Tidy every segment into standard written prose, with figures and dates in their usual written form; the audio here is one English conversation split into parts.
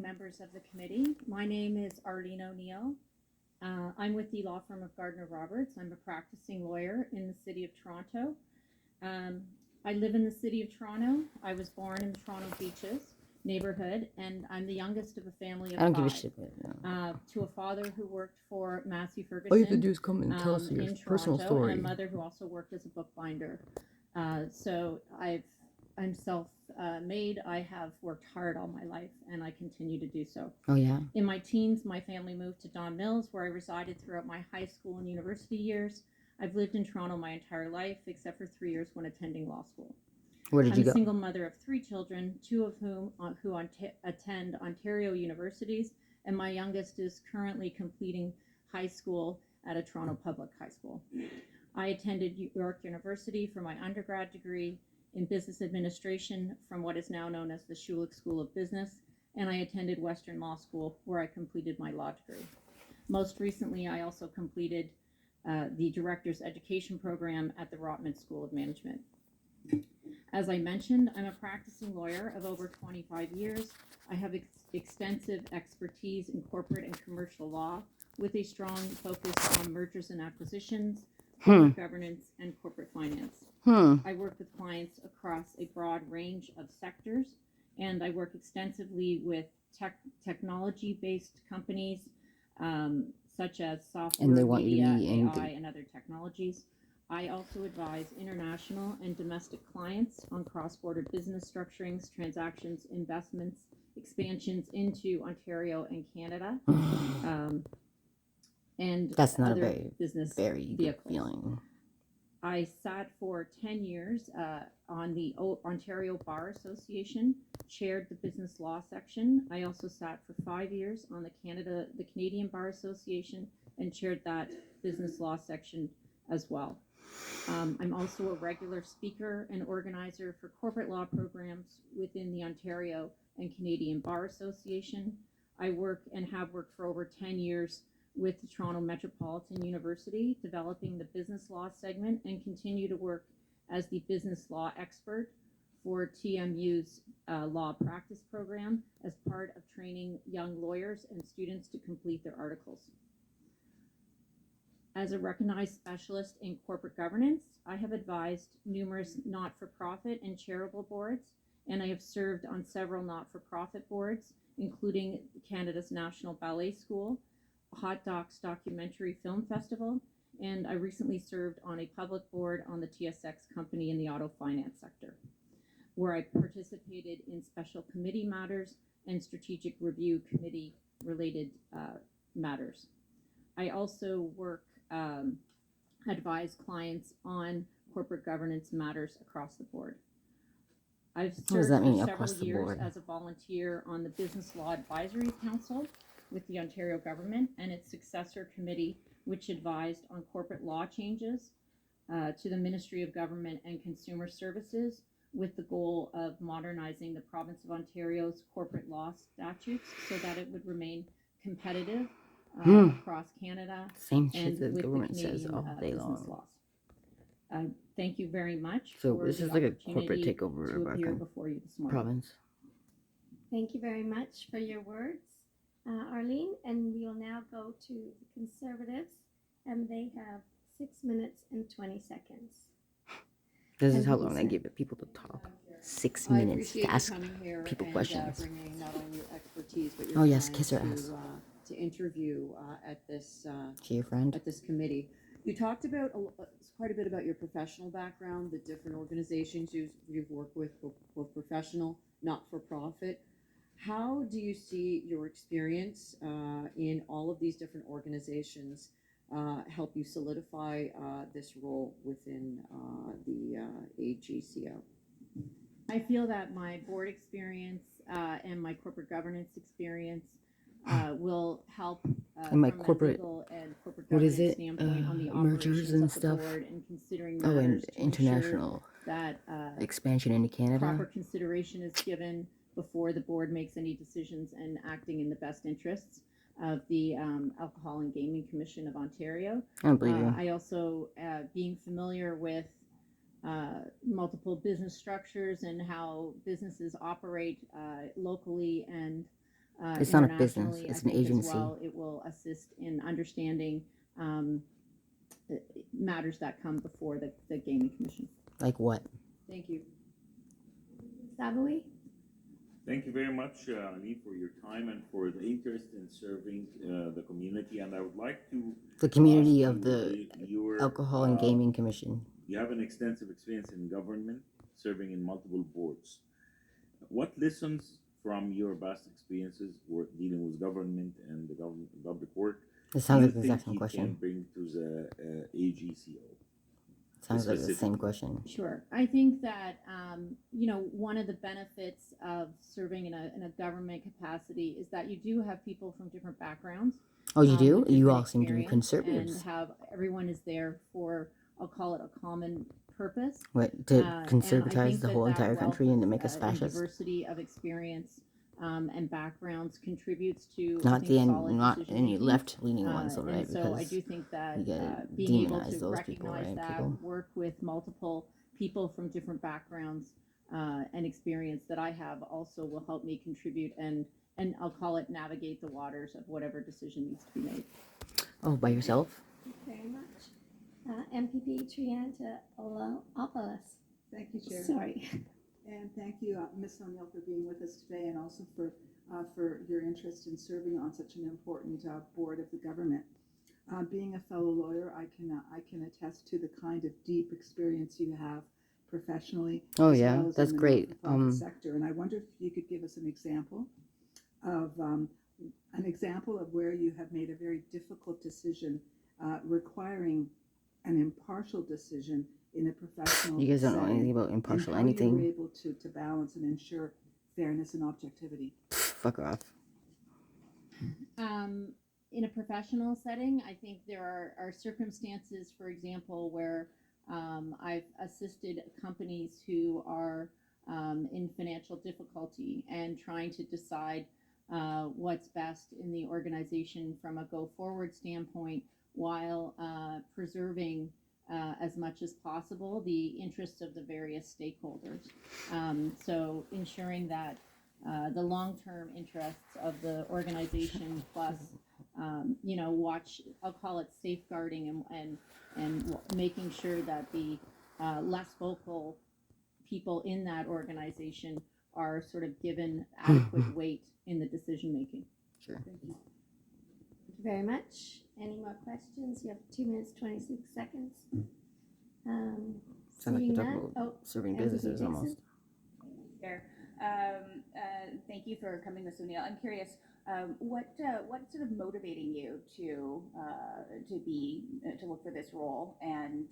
Members of the committee. My name is Arlene O'Neill. I'm with the law firm of Gardner Roberts. I'm a practicing lawyer in the city of Toronto. Um, I live in the city of Toronto. I was born in the Toronto Beaches neighborhood, and I'm the youngest of a family of I don't give a five. shit. To a father who worked for Massey All you have to Ferguson do is come and tell us your in personal Toronto, and story. a mother who also worked as a bookbinder. So I'm self-made. I have worked hard all my life, and I continue to do so. Oh, yeah? In my teens, my family moved to Don Mills, where I resided throughout my high school and university years. I've lived in Toronto my entire life, except for 3 years when attending law school. Where did I'm you a go? single mother of three children, two of whom attend Ontario universities, and my youngest is currently completing high school at a Toronto public high school. I attended York University for my undergrad degree in business administration from what is now known as the Schulich School of Business, and I attended Western Law School where I completed my law degree. Most recently, I also completed the Director's Education Program at the Rotman School of Management. As I mentioned, I'm a practicing lawyer of over 25 years. I have extensive expertise in corporate and commercial law with a strong focus on mergers and acquisitions, corporate governance, and corporate finance. I work with clients across a broad range of sectors, and I work extensively with technology-based companies such as software, And they want you to media, be in AI, and other technologies. I also advise international and domestic clients on cross-border business structurings, transactions, investments, expansions into Ontario and Canada, and That's not a other very good vehicles. feeling. I sat for 10 years on the Ontario Bar Association, chaired the business law section. I also sat for 5 years on the Canadian Bar Association, and chaired that business law section as well. I'm also a regular speaker and organizer for corporate law programs within the Ontario and Canadian Bar Association. I work and have worked for over 10 years with the Toronto Metropolitan University, developing the business law segment, and continue to work as the business law expert for TMU's law practice program as part of training young lawyers and students to complete their articles. As a recognized specialist in corporate governance, I have advised numerous not-for-profit and charitable boards, and I have served on several not-for-profit boards, including Canada's National Ballet School, Hot Docs Documentary Film Festival, and I recently served on a public board on the TSX company in the auto finance sector, where I participated in special committee matters and strategic review committee related matters. I also advise clients on corporate governance matters across the board. I've served for several years as a volunteer on the Business Law Advisory Council with the Ontario government and its successor committee, which advised on corporate law changes to the Ministry of Government and Consumer Services, with the goal of modernizing the province of Ontario's corporate law statutes so that it would remain competitive across Canada Same and shit that the with the government Canadian says all day business long. laws. Thank you very much So for this the is like a corporate opportunity takeover to of our appear before you this morning. province. Thank you very much for your words, Arlene. And we will now go to the Conservatives, and they have 6 minutes and 20 seconds. This is how long I give people to talk. 6 minutes to ask people questions. Bringing not only your expertise, but Oh yes, kiss her ass. to interview at this She your friend? at this committee. You talked about quite a bit about your professional background, the different organizations you've worked with, both professional, not-for-profit. How do you see your experience in all of these different organizations help you solidify this role within the AGCO? I feel that my board experience and my corporate governance experience will help And my from corporate, a legal and corporate what is governance it? standpoint on the Mergers operations and of the stuff. board, and considering Oh, and matters to international ensure that expansion into proper Canada. consideration is given before the board makes any decisions, and acting in the best interests of the Alcohol and Gaming Commission of Ontario. I don't believe you. I also, being familiar with multiple business structures and how businesses operate locally and It's not a business, internationally. it's I an think agency. As well, it will assist in understanding matters that come before the Gaming Commission. Like what? Thank you. Savoy? Thank you very much, Ali, for your time and for the interest in serving the community. And I would like to The community ask of the your Alcohol and Gaming Commission. You have an extensive experience in government, serving in multiple boards. What lessons from your past experiences were dealing with government and the public work It do sounds you like the exact think same you can question. bring to the AGCO? Sounds like the same specifically? question. Sure. I think that, one of the benefits of serving in a government capacity is that you do have people from different backgrounds. Oh, you do? With You different all seem to be experience, conservatives. and have everyone is there for, I'll call it, a common purpose. What, to And I conservatize think the whole that entire wealth country and to of, make us fascist? diversity of experience and backgrounds contributes to, I Not think, the solid not decision any making. left-leaning ones, though, right? And so I Because do think that you gotta being able demonize to those people, recognize right? that, People. work with multiple people from different backgrounds and experience that I have also will help me contribute and I'll call it navigate the waters of whatever decision needs to be made. Oh, by yourself? Thank you very much. MPP Trianta Olaopoulos. Thank you, Chair. Sorry. And thank you, Ms. O'Neill, for being with us today, and also for your interest in serving on such an important board of the government. Being a fellow lawyer, I can attest to the kind of deep experience you have professionally. Oh, as yeah, well as that's in the great. not-for-profit sector. And I wonder if you could give us an example of where you have made a very difficult decision, requiring an impartial decision in a professional You guys don't know setting, anything about impartial and how you were anything? able to balance and ensure fairness and objectivity. Fuck off. In a professional setting, I think there are circumstances, for example, where I've assisted companies who are in financial difficulty and trying to decide what's best in the organization from a go forward standpoint while preserving as much as possible the interests of the various stakeholders. So ensuring that the long-term interests of the organization plus watch, I'll call it safeguarding and making sure that the less vocal people in that organization are sort of given adequate weight in the decision making. Sure. Thank you. Thank you very much. Any more questions? You have 2 minutes, 26 seconds. Sound like Seeing you're talking none- about oh, serving Anthony businesses Dixon? almost. There. Thank you for coming, Ms. O'Neill. I'm curious, what's sort of motivating you to look for this role, and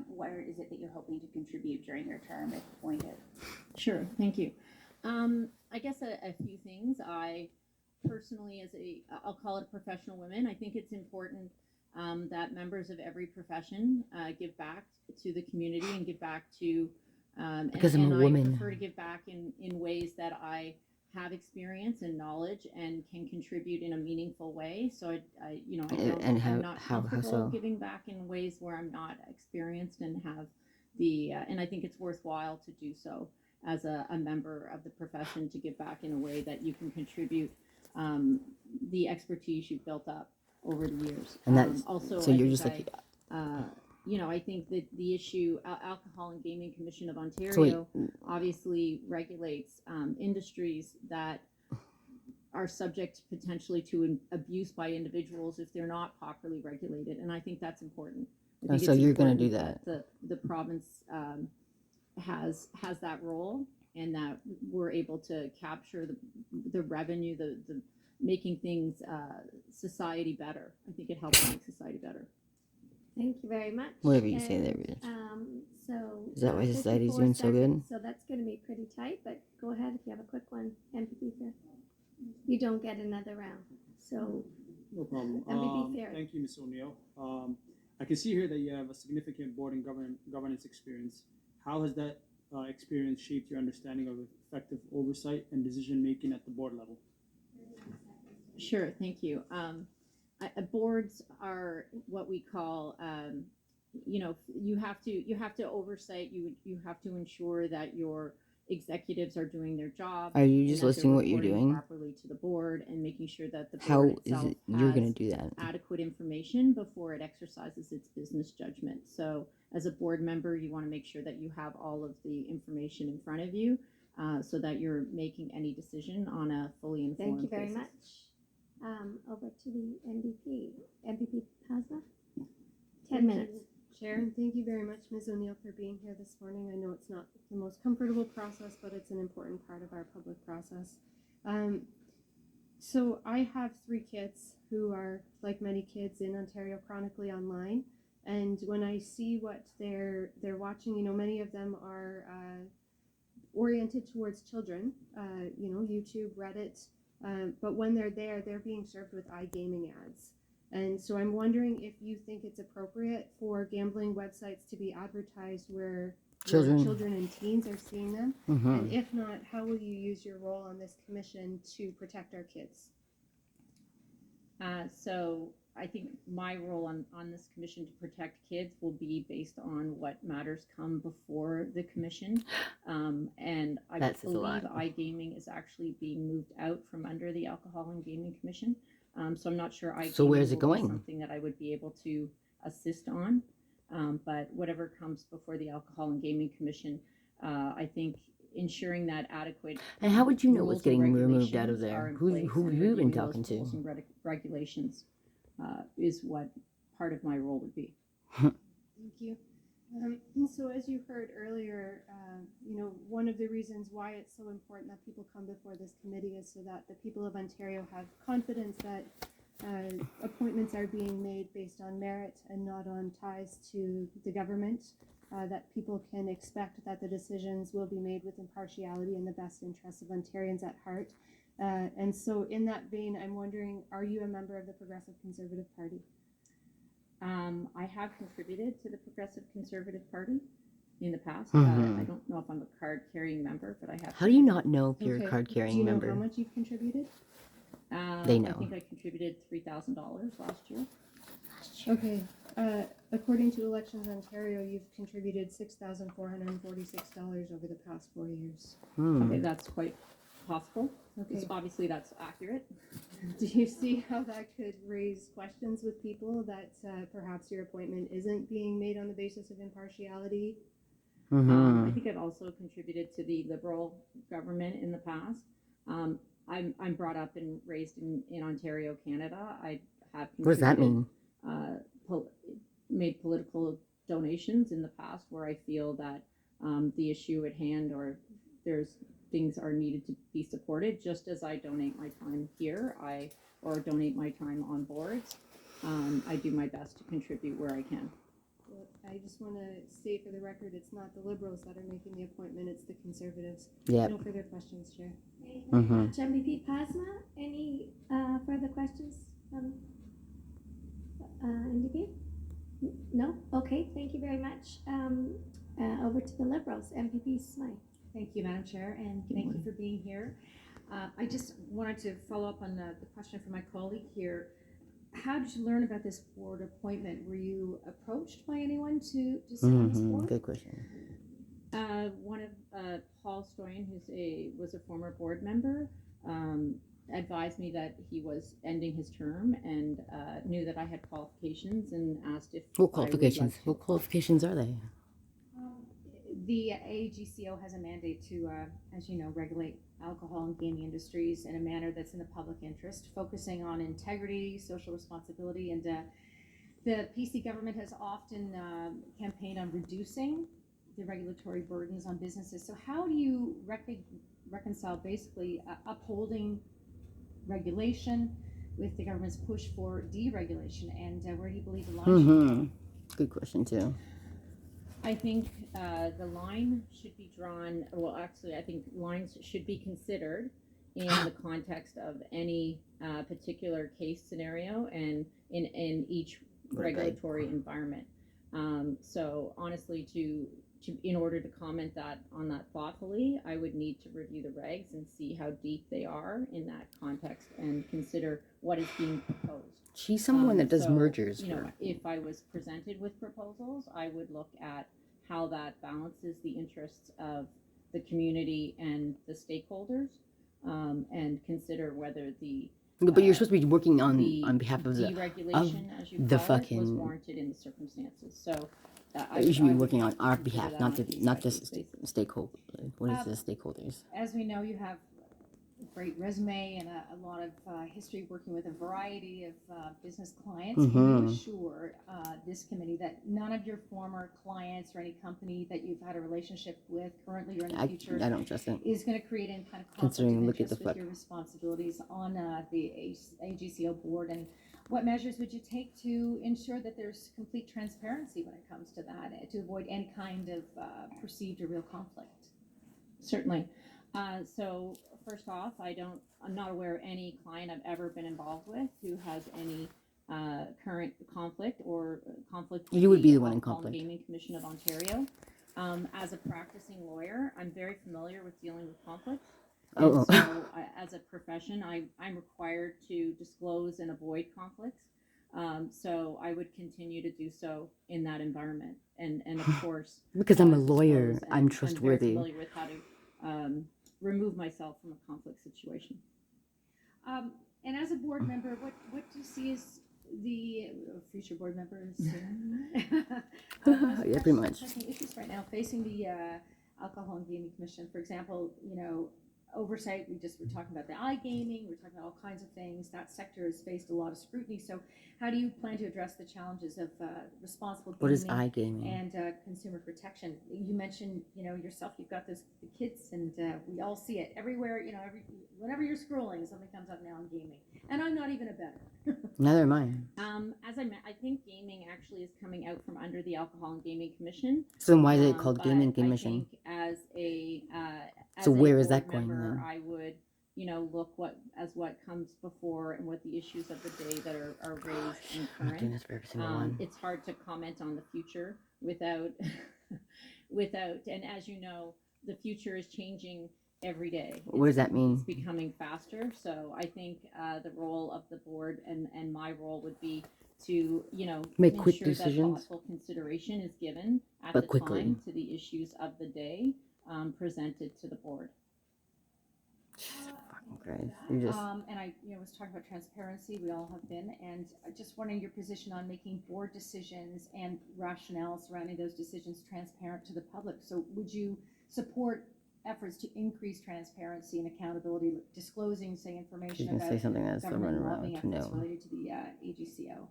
what is it that you're hoping to contribute during your term, if appointed? Sure, thank you. I guess a few things. I personally, I'll call it a professional woman, I think it's important that members of every profession give back to the community and give back to Because I'm a I woman. prefer to give back in ways that I have experience and knowledge and can contribute in a meaningful way. So I don't, And I'm not how comfortable so? giving back in ways where I'm not experienced and have the and I think it's worthwhile to do so as a member of the profession, to give back in a way that you can contribute the expertise you've built up over the years. And that's also, so I you're think just like I think that the issue, Alcohol and Gaming Commission of so Ontario wait, obviously regulates industries that are subject potentially to abuse by individuals if they're not properly regulated, and I think that's important. I think so it's you're gonna important do that. the province has that role, and that we're able to capture the revenue, the making things society better. I think it helps make society better. Thank you very much. Whatever you say And, there, Rich. So Is that why 54 society's doing so good? seconds, so that's going to be pretty tight, but go ahead if you have a quick one, MPP Fair. You don't get another round. So No problem. MPP Fair. Thank you, Ms. O'Neill. I can see here that you have a significant board and governance experience. How has that experience shaped your understanding of effective oversight and decision making at the board level? Sure, thank you. Boards are what we call, you have to oversight. You have to ensure that you're executives are doing their job. Are you and just that they're listing what you're reporting doing? properly to the board and making sure that the How board is itself it you're gonna has do that? adequate information before it exercises its business judgment. So as a board member, you want to make sure that you have all of the information in front of you so that you're making any decision on a fully informed Thank you very basis. much. Over to the MVP. MVP Pasma? 10 Thank minutes. you, Chair, and thank you very much, Ms. O'Neill, for being here this morning. I know it's not the most comfortable process, but it's an important part of our public process. So I have 3 kids who are, like many kids in Ontario, chronically online. And when I see what they're watching, you know, many of them are oriented towards children, you know, YouTube, Reddit. But when they're there, they're being served with iGaming ads. And so I'm wondering if you think it's appropriate for gambling websites to be advertised where children and teens are seeing them. Mm-hmm. And if not, how will you use your role on this commission to protect our kids? So I think my role on this commission to protect kids will be based on what matters come before the commission. And I That says a believe lot. iGaming is actually being moved out from under the Alcohol and Gaming Commission. So I'm not sure iGaming So where's it will be going? something that I would be able to assist on. But whatever comes before the Alcohol and Gaming Commission, I think ensuring that adequate And how would you know rules what's and getting removed out of regulations are there? in Who place, have and you been reviewing talking those rules to? and regulations is what part of my role would be. Thank you. And so as you heard earlier, you know, one of the reasons why it's so important that people come before this committee is so that the people of Ontario have confidence that appointments are being made based on merit and not on ties to the government, that people can expect that the decisions will be made with impartiality and the best interests of Ontarians at heart. And so in that vein, I'm wondering, are you a member of the Progressive Conservative Party? I have contributed to the Progressive Conservative Party in the past. Mhm. I don't know if I'm a card-carrying member, but I have. How do you not know if you're Okay. a card carrying Do you know member? how much you've contributed? They I know. think I contributed $3,000 last year. Okay. According to Elections Ontario, you've contributed $6,446 over the past 4 years. Okay, that's quite possible. Okay. Obviously, that's accurate. Do you see how that could raise questions with people that perhaps your appointment isn't being made on the basis of impartiality? I Mm-hmm. think I've also contributed to the Liberal government in the past. I'm brought up and raised in Ontario, Canada. I have What does that mean? made political donations in the past where I feel that the issue at hand or there's things are needed to be supported. Just as I donate my time here, or donate my time on boards, I do my best to contribute where I can. Well, I just want to state for the record, it's not the Liberals that are making the appointment, it's the Conservatives. Yep. No further questions, Chair. Thank you Mhm. very much, MVP Pasma. Any further questions from interview? No? Okay, thank you very much. Over to the Liberals, MPP Smythe. Thank you, Madam Chair, and thank you for being here. I just wanted to follow up on the question from my colleague here. How did you learn about this board appointment? Were you approached by anyone to sit on this Mm-hmm. board? Good question. One of Paul Stoyan, was a former board member, advised me that he was ending his term and knew that I had qualifications and asked if What I would qualifications? like to- What qualifications are they? The AGCO has a mandate to, as you know, regulate alcohol and gaming industries in a manner that's in the public interest, focusing on integrity, social responsibility, and the PC government has often campaigned on reducing the regulatory burdens on businesses. So how do you reconcile basically upholding regulation with the government's push for deregulation, and where do you believe the line should go? Mm-hmm. Good question too. I think the line should be drawn, well, actually, I think lines should be considered in the context of any particular case scenario and in each Right. regulatory environment. So honestly, in order to comment on that thoughtfully, I would need to review the regs and see how deep they are in that context and consider what is being proposed. She's someone that does So, mergers. You know, if I was presented with proposals, I would look at how that balances the interests of the community and the stakeholders, and consider whether the But you're supposed to be working the on behalf of the. deregulation, as you the call it, was fucking- warranted in the circumstances. So You should be would working on our consider behalf, that not on a the case-by-case basis. stakeholder. What is the stakeholders? As we know, you have a great resume and a lot of history working with a variety of business clients. Can you Mhm. assure this committee that none of your former clients or any company that you've had a relationship with currently or in the I future don't trust it. is going to create any kind of conflict Considering, of look at the interest with your responsibilities on the AGCO board? And what measures would you take to ensure that there's complete transparency when it comes to that, to avoid any kind of perceived or real conflict? Certainly. So first off, I'm not aware of any client I've ever been involved with who has any current conflict or conflict with You would be the one in Alcohol and conflict. Gaming Commission of Ontario. As a practicing lawyer, I'm very familiar with dealing with conflicts. And Oh. so as a profession, I'm required to disclose and avoid conflicts. So I would continue to do so in that environment. And of course, Because I'm a lawyer, disclose, I'm and trustworthy. I'm very familiar with how to remove myself from a conflict situation. And as a board member, what do you see as the future board members? Yeah, pretty much. Pressing issues right now facing the Alcohol and Gaming Commission. For example, oversight. We were talking about the iGaming. We're talking about all kinds of things. That sector has faced a lot of scrutiny. So, how do you plan to address the challenges of responsible gaming? What is iGaming? And consumer protection? You mentioned, yourself. You've got the kids, and we all see it everywhere. Whenever you're scrolling, something comes up now on gaming, and I'm not even a bettor. Neither am I. As I think gaming actually is coming out from under the Alcohol and Gaming Commission. So then why is it called But Gaming I Commission? think as a So where is that board going member, then? I would look what comes before and what the issues of the day that are raised and I'm not doing current. this for every single one. It's hard to comment on the future without and as you know, the future is changing every day. What does that mean? It's becoming faster. So I think the role of the board and my role would be to Make quick ensure that decisions. thoughtful consideration is given at But the quickly. time to the issues of the day presented to the board. Fucking Christ. You just. And I, was talking about transparency. We all have been, and I just wondering your position on making board decisions and rationale surrounding those decisions transparent to the public. So, would you support efforts to increase transparency and accountability, disclosing, say, She's information gonna say about something that's the government run lobbying around to efforts know. related to the AGCO?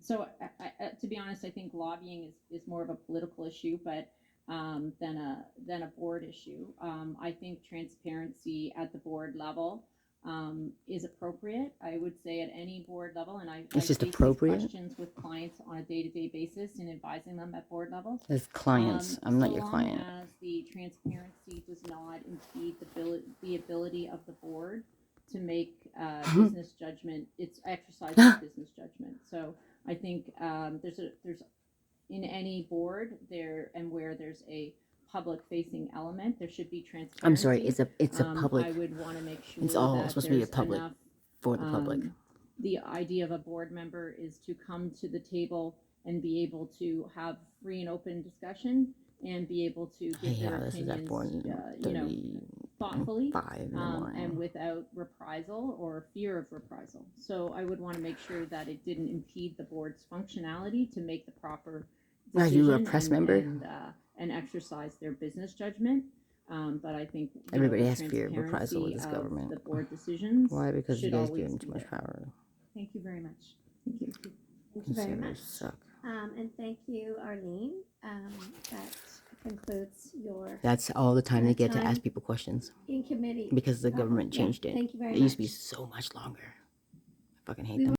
So to be honest, I think lobbying is more of a political issue, but than a board issue. I think transparency at the board level is appropriate. I would say at any board level, and I It's just face these appropriate? questions with clients on a day-to-day basis and advising them at board levels. As clients, I'm not So your long client. as the transparency does not impede the ability of the board to make business judgment, it's exercising business judgment. So I think there's in any board there and where there's a public facing element, there should be transparency. I'm sorry, it's a I public would want to make sure It's all that supposed to be a there's public enough, for the public. the idea of a board member is to come to the table and be able to have free and open discussion and be able to give Hey, their this is at opinions, 4:35 thoughtfully in the morning. and without reprisal or fear of reprisal. So I would want to make sure that it didn't impede the board's functionality to make the proper Are you a decision press member? and exercise their business judgment. But I think Everybody the has fear of reprisal with this transparency of government. The board decisions. Why? Because you should guys always give them be too much there. power. Thank you very much. Thank you. Thank you very Consumers much. suck. And thank you, Arlene. That concludes your That's all the time they get to Time. ask people questions in committee. because the government Yeah, changed it. Thank you very It much. used to be so much longer. I fucking hate them.